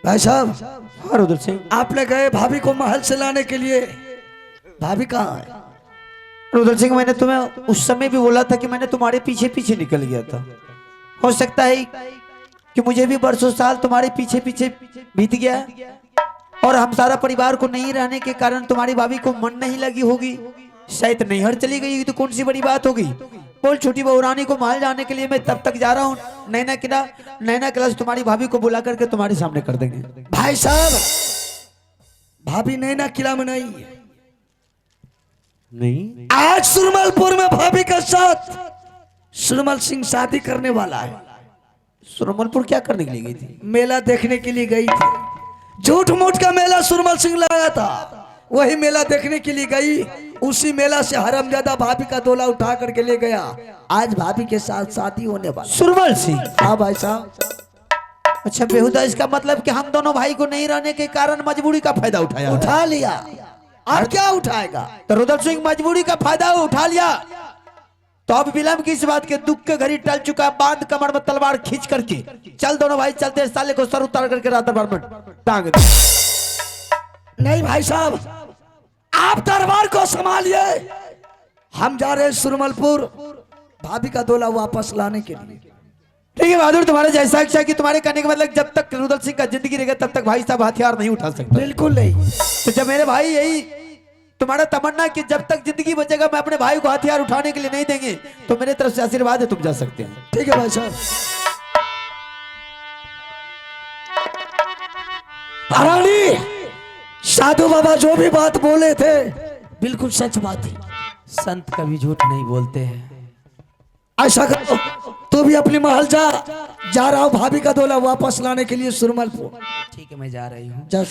भाई साहब, हाँ रुद्र सिंह, आपने गए भाभी को महल से लाने के लिए, भाभी कहाँ है? रुद्र सिंह मैंने तुम्हें उस समय भी बोला था कि मैंने तुम्हारे पीछे पीछे निकल गया था। हो सकता है कि मुझे भी बरसों साल तुम्हारे पीछे पीछे बीत गया और हम सारा परिवार को नहीं रहने के कारण तुम्हारी भाभी को मन नहीं लगी होगी, शायद नैहर चली गई होगी, तो कौन सी बड़ी बात होगी। बोल छोटी बहू रानी को महल जाने के लिए मैं तब तक जा रहा हूँ, नैना क्लास तुम्हारी भाभी को बुला करके तुम्हारे सामने कर देंगे। भाई साहब, भाभी नैना किला में नहीं है। नहीं, आज सुरमलपुर में भाभी के साथ सुरमल सिंह शादी करने वाला है। सुरमलपुर क्या करने के लिए गई थी? मेला देखने के लिए गई थी। झूठ मूठ का मेला सुरमल सिंह लाया था, वही मेला देखने के लिए गई। उसी मेला से हरामजादा भाभी का दोला उठा करके ले गया। आज भाभी के साथ शादी होने वाला। सुरमल सिंह? हाँ भाई साहब। अच्छा बेहुदा, इसका मतलब कि हम दोनों भाई को नहीं रहने के कारण मजबूरी का फायदा उठाया। उठा लिया, अब क्या उठाएगा? तो रुद्र सिंह मजबूरी का फायदा उठा लिया, तो अब विलंब की इस बात के दुख के घड़ी टल चुका। बांध कमर में तलवार खींच करके चल, दोनों भाई चलते, साले को सर उतार करके रात दरबार में टांग दे। नहीं भाई साहब, आप दरबार को संभालिए। हम जा रहे हैं सुरमलपुर भाभी का दोला वापस लाने के लिए। ठीक है बहादुर, तुम्हारे जैसा इच्छा कि तुम्हारे कहने का मतलब जब तक रुद्र सिंह का जिंदगी रहेगा तब तक भाई साहब हथियार नहीं उठा सकते। बिल्कुल नहीं। तो जब मेरे भाई यही तुम्हारा तमन्ना कि जब तक जिंदगी बचेगा मैं अपने भाई को हथियार उठाने के लिए नहीं देंगे, तो मेरे तरफ से आशीर्वाद है, तुम जा सकते हैं। ठीक है भाई साहब। रानी, साधु बाबा जो भी बात बोले थे बिल्कुल सच बात है। संत कभी झूठ नहीं बोलते हैं। ऐसा करो, तू भी अपनी महल जा रहा हूँ भाभी का दोला वापस लाने के लिए सुरमलपुर। ठीक है, मैं जा रही हूँ। जा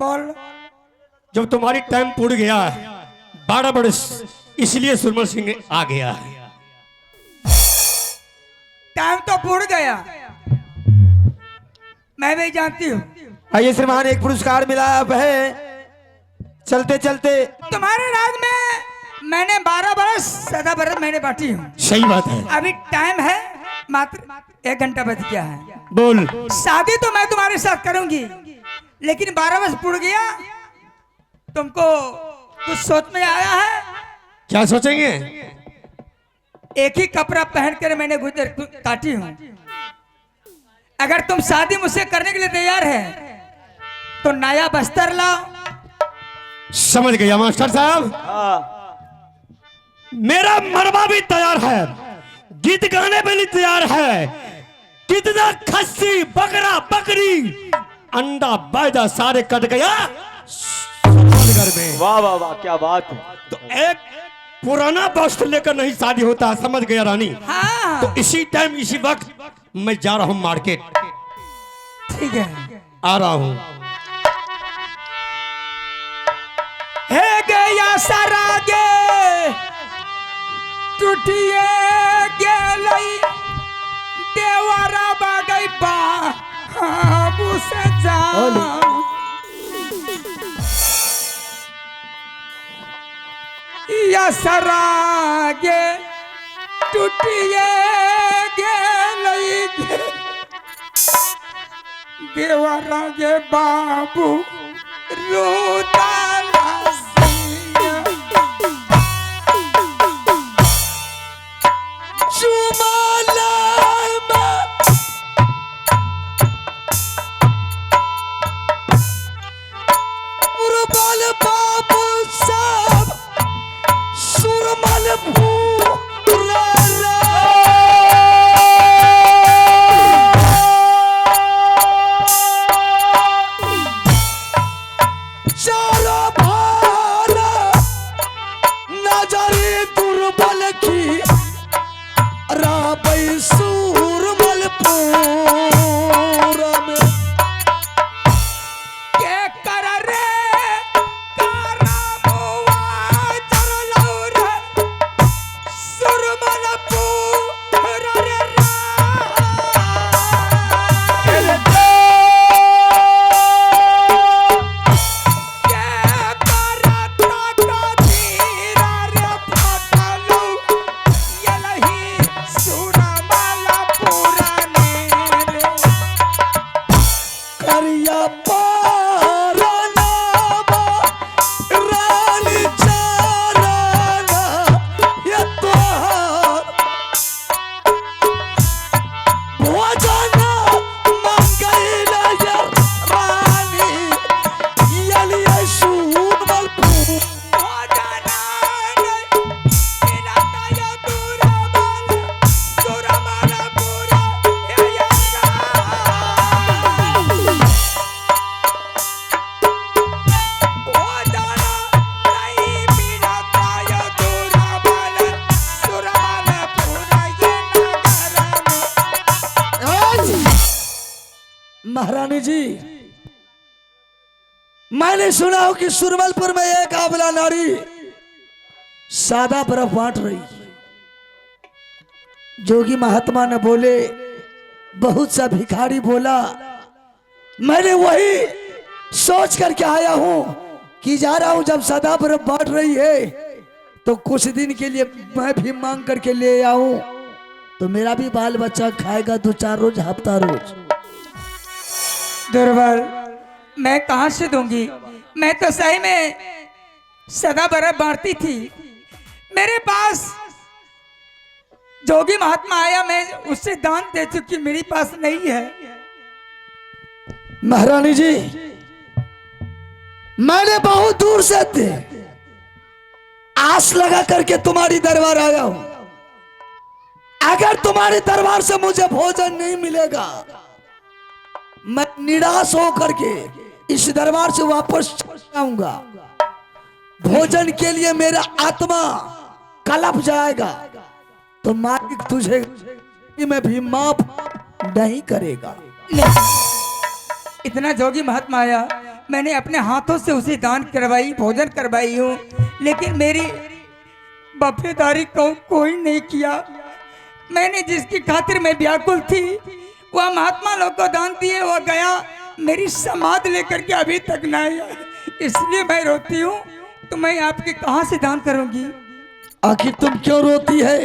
बोल। जब तुम्हारी टाइम पूड़ गया 12 बरस, इसलिए सुरमल सिंह आ गया। टाइम तो पूड़ गया, मैं भी जानती हूँ। आइए श्रीमान, एक पुरस्कार मिला अब है। चलते चलते तुम्हारे राज में मैंने 12 बरस 14 बरस मैंने बांटी हूँ। सही बात है। अभी टाइम है मात्र 1 घंटा बच गया है। बोल। शादी तो मैं तुम्हारे साथ करूंगी, लेकिन 12 वर्ष पूड़ गया। तुमको कुछ सोच में आया है? क्या सोचेंगे? एक ही कपड़ा पहनकर मैंने गुजर काटी हूँ। अगर तुम शादी मुझसे करने के लिए तैयार है तो नया बस्तर लाओ। समझ गया मास्टर साहब। मेरा मरवा भी तैयार है, गीत गाने पे भी तैयार है, कितना खस्सी बकरा बकरी अंडा बैदा सारे कट गया घर में। वाह वाह वाह, क्या बात है। तो एक पुराना वस्त्र लेकर नहीं शादी होता, समझ गया रानी। हाँ तो इसी टाइम इसी वक्त मैं जा रहा हूँ मार्केट, ठीक है। आ रहा हूँ। हे गया सरागे टूटिए गेलई देवरा बागई बाबू से जा या सरागे टूटिए गेलई देवरा गे बाबू रोता महारानी जी, मैंने सुना हो कि सुरमलपुर में एक आबला नारी सादा बर्फ बांट रही। जोगी महात्मा ने बोले, बहुत सा भिखारी बोला, मैंने वही सोच करके आया हूं कि जा रहा हूं जब सादा बर्फ बांट रही है तो कुछ दिन के लिए मैं भी मांग करके ले आऊं तो मेरा भी बाल बच्चा खाएगा 2-4 रोज, हफ्ता रोज। दुर्बल मैं कहां से दूंगी? मैं तो सही में सदा बर्फ बांटती थी। मेरे पास जोगी महात्मा आया, मैं उससे दान दे चुकी, मेरे पास नहीं है। महारानी जी, मैंने बहुत दूर से आस लगा करके तुम्हारी दरबार आया हूं। अगर तुम्हारे दरबार से मुझे भोजन नहीं मिलेगा, मैं निराश होकर के इस दरबार से वापस आऊंगा। भोजन के लिए मेरा आत्मा कलप जाएगा तो मालिक तुझे मैं भी माफ नहीं करेगा। इतना जोगी महात्मा आया, मैंने अपने हाथों से उसे दान करवाई, भोजन करवाई हूँ, लेकिन मेरी वफादारी को कोई नहीं किया। मैंने जिसकी खातिर मैं व्याकुल थी वह महात्मा लोग को दान दिए, वह गया, मेरी समाध लेकर के अभी तक न आया, इसलिए मैं रोती हूँ। तो मैं आपके कहाँ से दान करूंगी? आखिर तुम क्यों रोती है?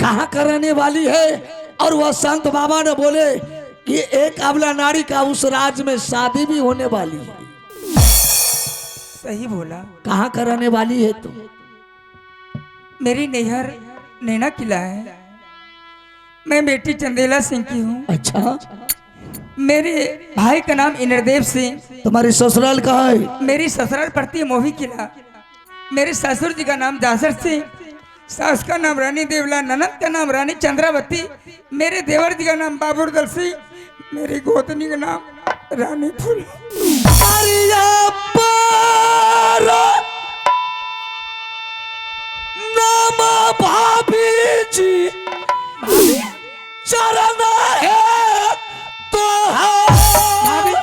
कहाँ कराने वाली है? और वह संत बाबा ने बोले कि एक अबला नारी का उस राज्य में शादी भी होने वाली है। सही बोला। कहाँ कराने वाली है तुम? मेरी नैहर नैना किला है। मैं बेटी चंदेला सिंह की हूँ। अच्छा, मेरे भाई का नाम इंद्रदेव सिंह। तुम्हारी ससुराल कहाँ है? मेरी ससुराल पड़ती है मोही किला। मेरे ससुर जी का नाम जासर सिंह, सास का नाम रानी देवला, ननद का नाम रानी चंद्रावती, मेरे देवर जी का नाम बाबूरदल सिंह, मेरी गोतनी का नाम रानी फूल। भाभी जी चरण है तो भाभी,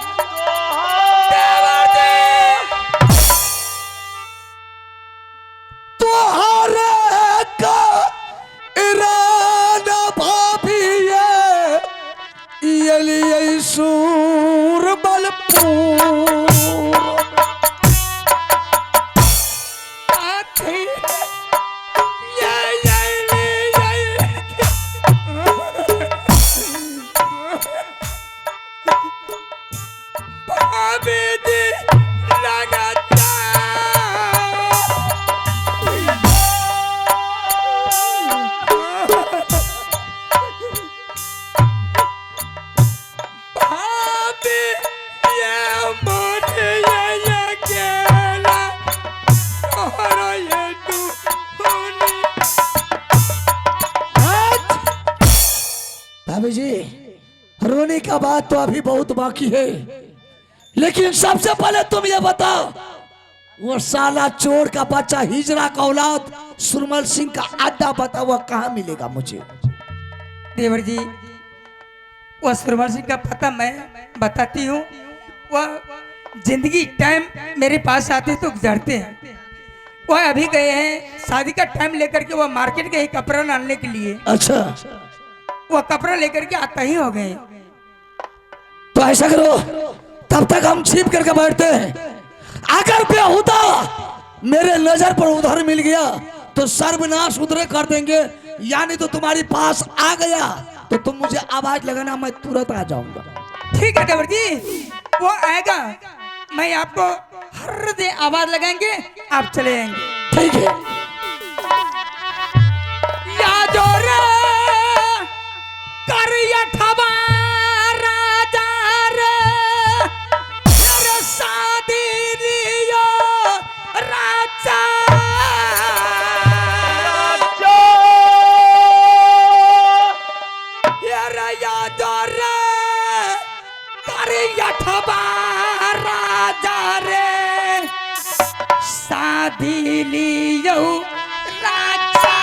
तोहरे का इरादा भाभी ये लिए सूर बलपूर भाभी जी, रोने का बात तो अभी बहुत बाकी है, लेकिन सबसे पहले तुम ये बताओ, वो साला चोर का बच्चा हिजरा का औलाद सुरमल सिंह का अड्डा बताओ, वो कहाँ मिलेगा मुझे? देवर जी, वह सुरमल सिंह का पता मैं बताती हूँ। वह जिंदगी टाइम मेरे पास आते तो गुजरते हैं। वह अभी गए हैं शादी का टाइम लेकर के, वह मार्केट गए कपड़ा लाने के लिए। अच्छा, वह कपड़ा लेकर के आता ही हो गए। तो ऐसा करो, तब तक हम छिप करके बैठते हैं। अगर बेहुदा मेरे नजर पर उधर मिल गया तो सर्वनाश उधरे कर देंगे, यानी तो तुम्हारे पास आ गया तो तुम मुझे आवाज लगाना, मैं तुरंत आ जाऊंगा। ठीक है देवर जी, वो आएगा, मैं आपको हर दे आवाज लगाएंगे, आप चले जाएंगे। ठीक है। या जो रे करिया ठबा राजा रे, मेरे शादी रियो राजा, या जो रे करिया ठबा राजा रे, शादी लियो राजा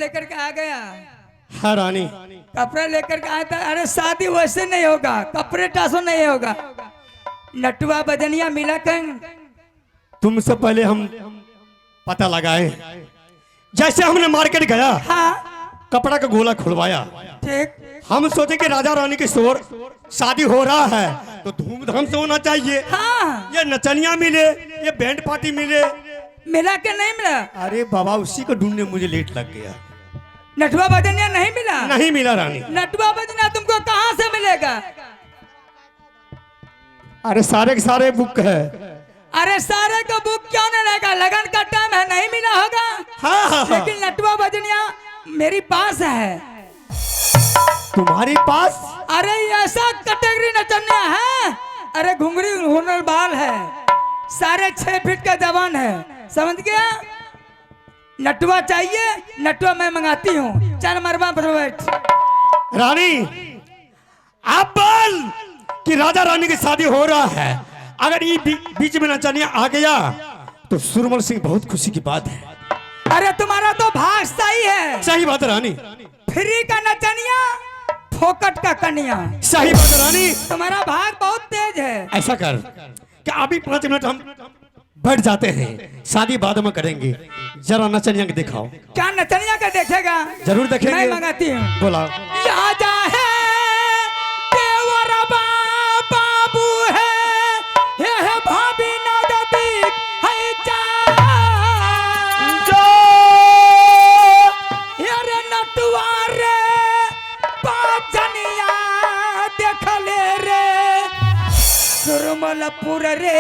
लेकर के आ गया। हाँ रानी, कपड़े लेकर के आया था। अरे शादी वैसे नहीं होगा, कपड़े टासो नहीं होगा। नटुआ बदनिया मिला कर तुमसे पहले हम पता लगाए। जैसे हमने मार्केट गया, हाँ कपड़ा का गोला खुलवाया, ठीक। हम सोचे कि राजा रानी के शोर शादी हो रहा है तो धूमधाम से होना चाहिए। हाँ ये नचनिया मिले, ये बैंड पार्टी मिले। मिला के नहीं मिला? अरे बाबा, उसी को ढूंढने मुझे लेट लग गया। नटुआ बदनिया नहीं मिला? नहीं मिला रानी। नटुआ बदनिया तुमको कहाँ से मिलेगा? अरे सारे के सारे बुक है। अरे सारे का बुक क्यों नहीं रहेगा? लगन का टाइम है, नहीं मिला होगा। हाँ लेकिन नटवा बजनिया मेरी पास है। तुम्हारी पास? अरे ऐसा कैटेगरी नचनिया है, अरे घुंगरी हुनर बाल है, सारे 6 फीट का जवान है, समझ गया? नटवा चाहिए, नटवा मैं मंगाती हूँ। चल मरवा पर बैठ। रानी आप बोल कि राजा रानी की शादी हो रहा है, अगर ये बीच में नचनिया आ गया तो सुरमल सिंह बहुत खुशी की बात है। अरे तुम्हारा तो भाग सही है। सही बात है रानी। फ्री का नचनिया, फोकट का कन्या। सही बात है रानी। तुम्हारा भाग बहुत तेज है। ऐसा कर कि अभी 5 मिनट हम बैठ जाते हैं, शादी बाद में करेंगे। जरा नचनिया के दिखाओ। क्या नचनिया का देखेगा? जरूर देखेंगे। मैं मंगाती हूँ। बोला राजा है देवर बाबू है, ये है भाभी नजदीक है जा, ये रे नटुआ रे पाजनिया देख ले रे, सुरमलपुर रे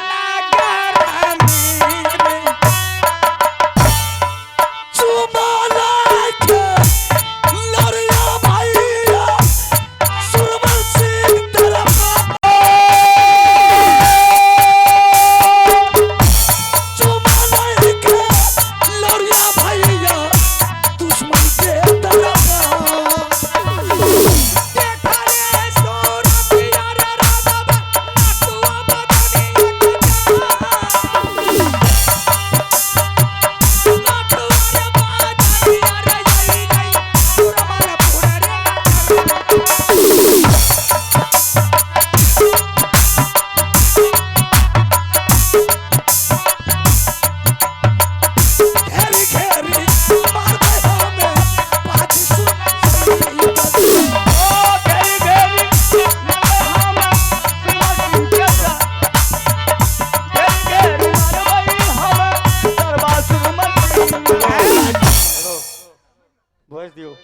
नागर में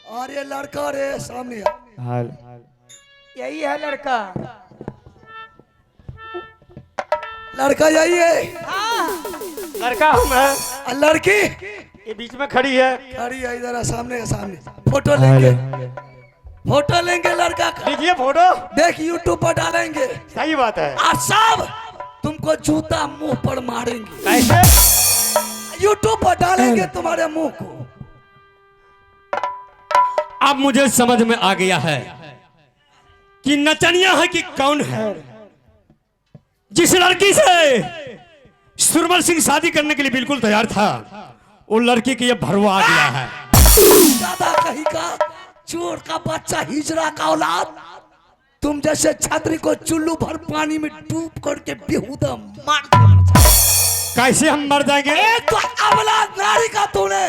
और ये लड़का रे सामने यही है लड़का। लड़का यही है। लड़का हूँ मैं। लड़की ये बीच में खड़ी है। खड़ी है इधर सामने सामने। फोटो लेंगे, फोटो लेंगे लड़का का। लीजिए फोटो। देख यूट्यूब पर डालेंगे। सही बात है। और सब तुमको जूता मुंह पर मारेंगे। कैसे? यूट्यूब पर डालेंगे तुम्हारे मुंह को। अब मुझे समझ में आ गया है कि नचनिया है कि कौन है। जिस लड़की से सुरमल सिंह शादी करने के लिए बिल्कुल तैयार था, वो लड़की की ये भरवा आ गया है। दादा कहीं का चोर का बच्चा, हिजरा का औलाद, तुम जैसे छात्री को चुल्लू भर पानी में डूब करके बेहुदा मार। कैसे हम मर जाएंगे? एक तो अबला नारी का तूने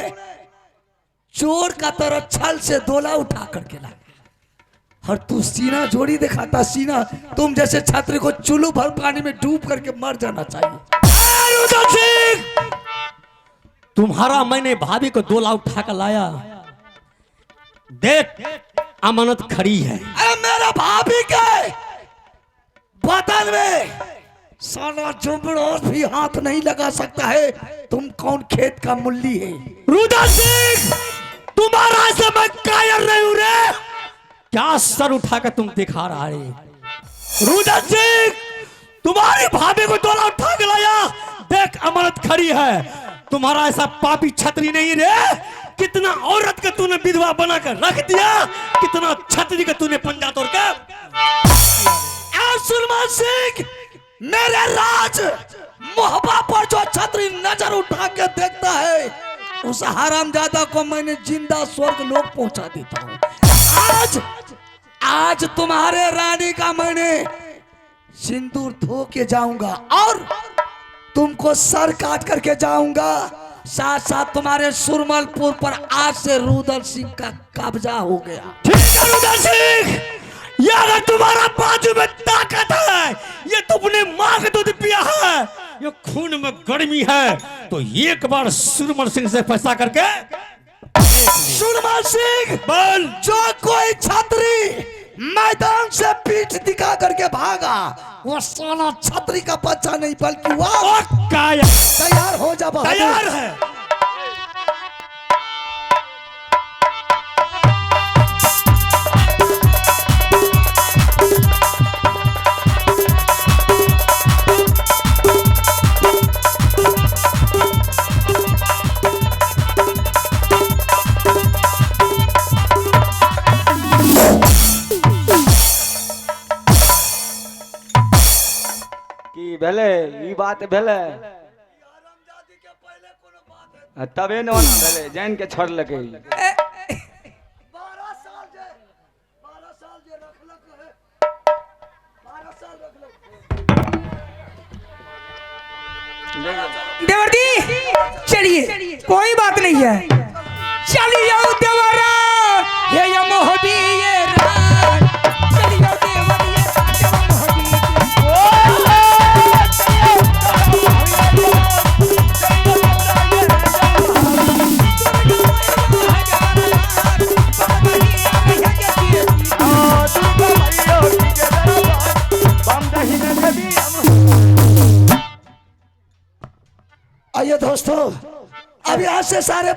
चोर का तरह छल से दोला उठा करके ला, और तू सीना जोड़ी दिखाता। सीना तुम जैसे छात्री को चुल्लू भर पानी में डूब करके मर जाना चाहिए। तुम्हारा मैंने भाभी को दोला उठा कर लाया। देख अमानत खड़ी है। अरे मेरा भाभी के बदन में साला जुमड़ों भी हाथ नहीं लगा सकता है। तुम कौन खेत का मुल्ली है? रुद्र सिंह, तुम्हारा से मैं कायर नहीं हूं रे। क्या सर उठा कर तुम दिखा रहा है? रुद्र सिंह, तुम्हारी भाभी को दोला उठा के लाया। देख अमानत खड़ी है। तुम्हारा ऐसा पापी छतरी नहीं रे। कितना औरत का तूने विधवा बनाकर रख दिया, कितना छतरी का तूने पंजा तोड़ कर। सुरमल सिंह, मेरे राज मोहब्बत पर जो छतरी नजर उठा के देखता है, उस हरामजादा को मैंने जिंदा स्वर्ग लोक पहुंचा देता हूं। आज तुम्हारे रानी का मैंने सिंदूर धो के जाऊंगा और तुमको सर काट करके जाऊंगा। साथ साथ तुम्हारे सुरमलपुर पर आज से रुद्र सिंह का कब्जा हो गया। ठीक है रुद्र सिंह, ये अगर तुम्हारा बाजू में ताकत है, ये तुमने मां का दूध पिया है, ये खून में गर्मी है, तो एक बार सुरमल सिंह से फैसला करके। सुरमल सिंह, बोल। जो कोई छतरी मैदान से पीठ दिखा करके भागा, वो साला छतरी का बच्चा नहीं बल्कि वो काया। तैयार हो जा। तैयार है। भेले ई बात भेले तबे न ओना भेले जान के छोड़लकै 12 साल जे रखलक है 12 साल रखलक देवर्दी चलिए कोई बात नहीं है चलिए आओ देवरा ये मोहबी ये रात चलिए आओ देवरिया आइए दोस्तों अब यहाँ से सारे